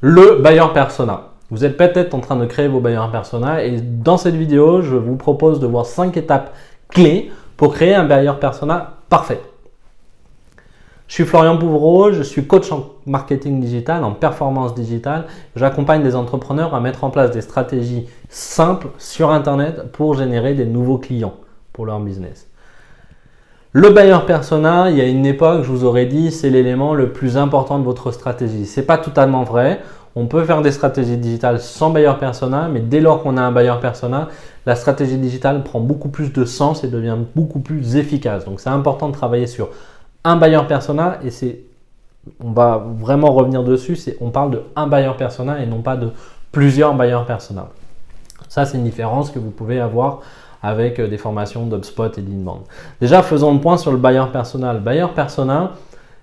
le buyer persona. Vous êtes peut-être en train de créer vos buyer persona et dans cette vidéo, je vous propose de voir 5 étapes clés pour créer un buyer persona parfait. Je suis Florian Bouvreau, je suis coach en marketing digital, en performance digitale. J'accompagne des entrepreneurs à mettre en place des stratégies simples sur Internet pour générer des nouveaux clients pour leur business. Le buyer persona, il y a une époque, je vous aurais dit, c'est l'élément le plus important de votre stratégie. Ce n'est pas totalement vrai. On peut faire des stratégies digitales sans buyer persona, mais dès lors qu'on a un buyer persona, la stratégie digitale prend beaucoup plus de sens et devient beaucoup plus efficace. Donc, c'est important de travailler sur un buyer persona et on va vraiment revenir dessus, on parle de un buyer persona et non pas de plusieurs buyer persona. Ça, c'est une différence que vous pouvez avoir avec des formations d'HubSpot et d'Inbound. Déjà, faisons le point sur le buyer persona. Le buyer persona,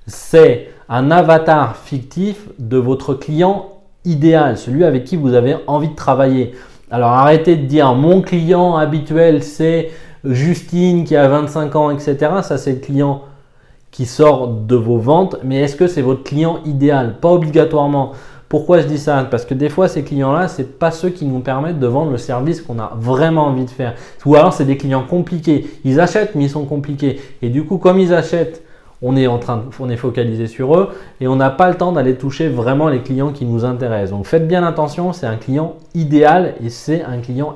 c'est un avatar fictif de votre client idéal, celui avec qui vous avez envie de travailler. Alors, arrêtez de dire mon client habituel, c'est Justine qui a 25 ans, etc. Ça, c'est le client qui sort de vos ventes, mais est-ce que c'est votre client idéal? Pas obligatoirement. Pourquoi je dis ça? Parce que des fois, ces clients-là, ce n'est pas ceux qui nous permettent de vendre le service qu'on a vraiment envie de faire. Ou alors, c'est des clients compliqués. Ils achètent, mais ils sont compliqués. Et du coup, comme ils achètent, on est focalisé sur eux et on n'a pas le temps d'aller toucher vraiment les clients qui nous intéressent. Donc, faites bien attention, c'est un client idéal et c'est un client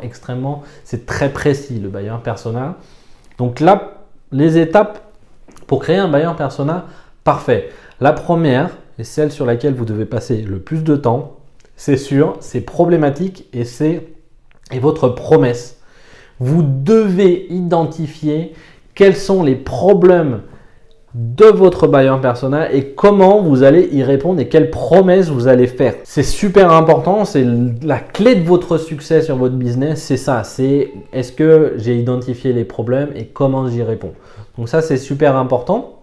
c'est très précis, le buyer persona. Donc là, les étapes pour créer un buyer persona parfait. La première, et celle sur laquelle vous devez passer le plus de temps, c'est sur ses problématiques et votre promesse. Vous devez identifier quels sont les problèmes de votre buyer persona et comment vous allez y répondre et quelles promesses vous allez faire. C'est super important, c'est la clé de votre succès sur votre business, c'est ça, c'est est-ce que j'ai identifié les problèmes et comment j'y réponds. Donc ça, c'est super important.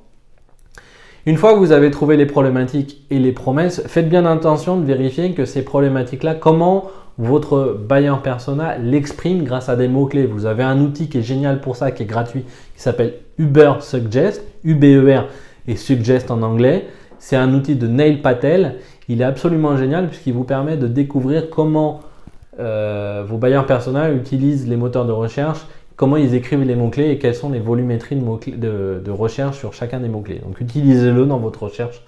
Une fois que vous avez trouvé les problématiques et les promesses, faites bien attention de vérifier que ces problématiques-là, comment votre buyer persona l'exprime grâce à des mots-clés. Vous avez un outil qui est génial pour ça, qui est gratuit, qui s'appelle Uber Suggest, UBER et Suggest en anglais. C'est un outil de Neil Patel. Il est absolument génial puisqu'il vous permet de découvrir comment vos buyer persona utilisent les moteurs de recherche, comment ils écrivent les mots-clés et quelles sont les volumétries de recherche sur chacun des mots-clés. Donc, utilisez-le dans votre recherche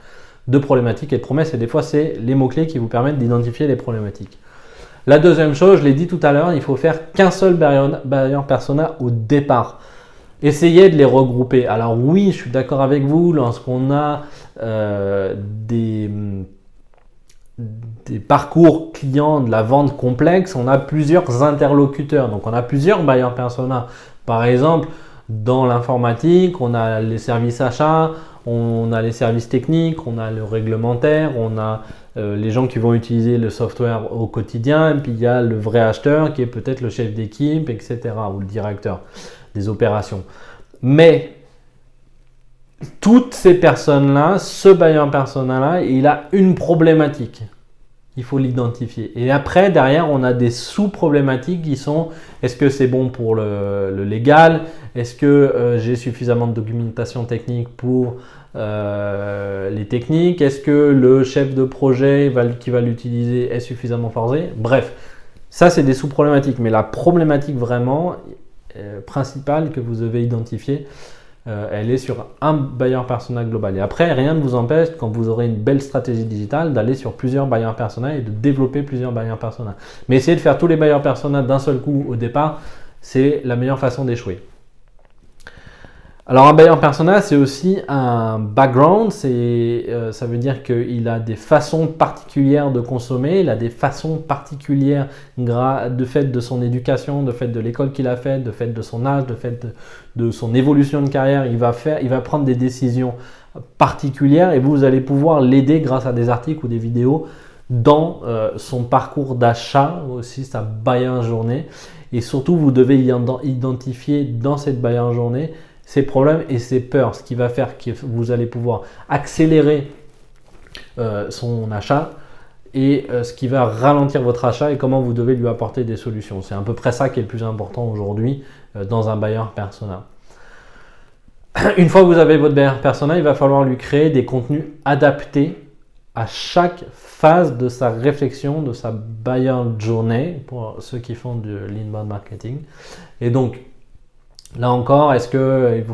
de problématiques et de promesses. Et des fois, c'est les mots-clés qui vous permettent d'identifier les problématiques. La deuxième chose, je l'ai dit tout à l'heure, il faut faire qu'un seul buyer persona au départ. Essayez de les regrouper. Alors oui, je suis d'accord avec vous, lorsqu'on a des parcours clients de la vente complexe, on a plusieurs interlocuteurs. Donc, on a plusieurs buyer persona. Par exemple, dans l'informatique, on a les services achats, on a les services techniques, on a le réglementaire, on a les gens qui vont utiliser le software au quotidien, et puis il y a le vrai acheteur qui est peut-être le chef d'équipe, etc. ou le directeur des opérations. Mais toutes ces personnes-là, ce buyer persona-là, il a une problématique. Il faut l'identifier. Et après, derrière, on a des sous-problématiques qui sont est-ce que c'est bon pour le légal? Est-ce que j'ai suffisamment de documentation technique pour les techniques? Est-ce que le chef de projet qui va l'utiliser est suffisamment formé? Bref, ça, c'est des sous-problématiques. Mais la problématique vraiment principale que vous devez identifier, elle est sur un buyer persona global. Et après, rien ne vous empêche, quand vous aurez une belle stratégie digitale, d'aller sur plusieurs buyer persona et de développer plusieurs buyer persona. Mais essayez de faire tous les buyer persona d'un seul coup au départ, c'est la meilleure façon d'échouer. Alors un buyer persona, c'est aussi un background, ça veut dire qu'il a des façons particulières de consommer, il a des façons particulières de fait de son éducation, de fait de l'école qu'il a faite, de fait de son âge, de fait de son évolution de carrière. Il va prendre des décisions particulières et vous allez pouvoir l'aider grâce à des articles ou des vidéos dans son parcours d'achat, aussi sa buyer journée. Et surtout, vous devez identifier dans cette buyer journée ses problèmes et ses peurs, ce qui va faire que vous allez pouvoir accélérer son achat et ce qui va ralentir votre achat et comment vous devez lui apporter des solutions. C'est à peu près ça qui est le plus important aujourd'hui dans un buyer persona. Une fois que vous avez votre buyer persona, il va falloir lui créer des contenus adaptés à chaque phase de sa réflexion, de sa buyer journey, pour ceux qui font du l'inbound marketing. Et donc, là encore, est-ce qu'il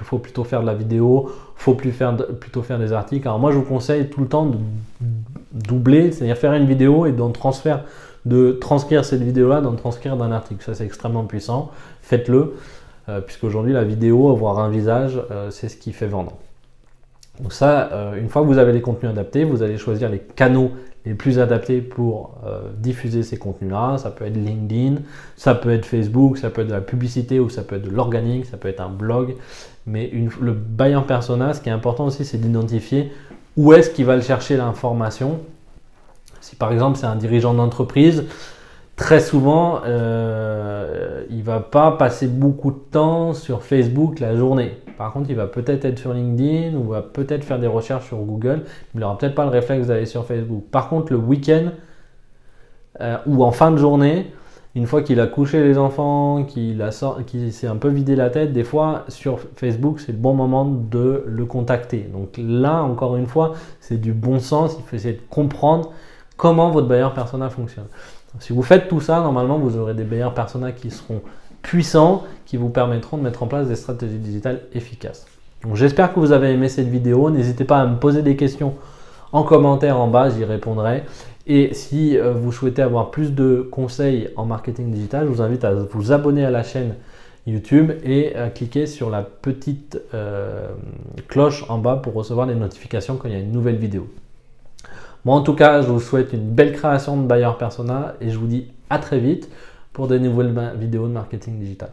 faut plutôt faire de la vidéo, faut plutôt faire des articles? Alors moi, je vous conseille tout le temps de doubler, c'est-à-dire faire une vidéo et de transcrire cette vidéo-là, d'en transcrire d'un article. Ça, c'est extrêmement puissant. Faites-le, puisqu'aujourd'hui, la vidéo, avoir un visage, c'est ce qui fait vendre. Donc ça, une fois que vous avez les contenus adaptés, vous allez choisir les canaux les plus adaptés pour diffuser ces contenus-là. Ça peut être LinkedIn, ça peut être Facebook, ça peut être de la publicité ou ça peut être de l'organique, ça peut être un blog. Mais le buyer persona, ce qui est important aussi, c'est d'identifier où est-ce qu'il va le chercher l'information. Si par exemple c'est un dirigeant d'entreprise, très souvent, il ne va pas passer beaucoup de temps sur Facebook la journée. Par contre, il va peut-être être sur LinkedIn ou va peut-être faire des recherches sur Google. Il n'aura peut-être pas le réflexe d'aller sur Facebook. Par contre, le week-end ou en fin de journée, une fois qu'il a couché les enfants, qu'il s'est un peu vidé la tête, des fois sur Facebook, c'est le bon moment de le contacter. Donc là, encore une fois, c'est du bon sens. Il faut essayer de comprendre comment votre buyer persona fonctionne. Si vous faites tout ça, normalement, vous aurez des buyer persona qui seront puissants, qui vous permettront de mettre en place des stratégies digitales efficaces. Donc j'espère que vous avez aimé cette vidéo. N'hésitez pas à me poser des questions en commentaire en bas, j'y répondrai. Et si vous souhaitez avoir plus de conseils en marketing digital, je vous invite à vous abonner à la chaîne YouTube et à cliquer sur la petite cloche en bas pour recevoir les notifications quand il y a une nouvelle vidéo. Moi, en tout cas, je vous souhaite une belle création de buyer persona et je vous dis à très vite pour de nouvelles vidéos de marketing digital.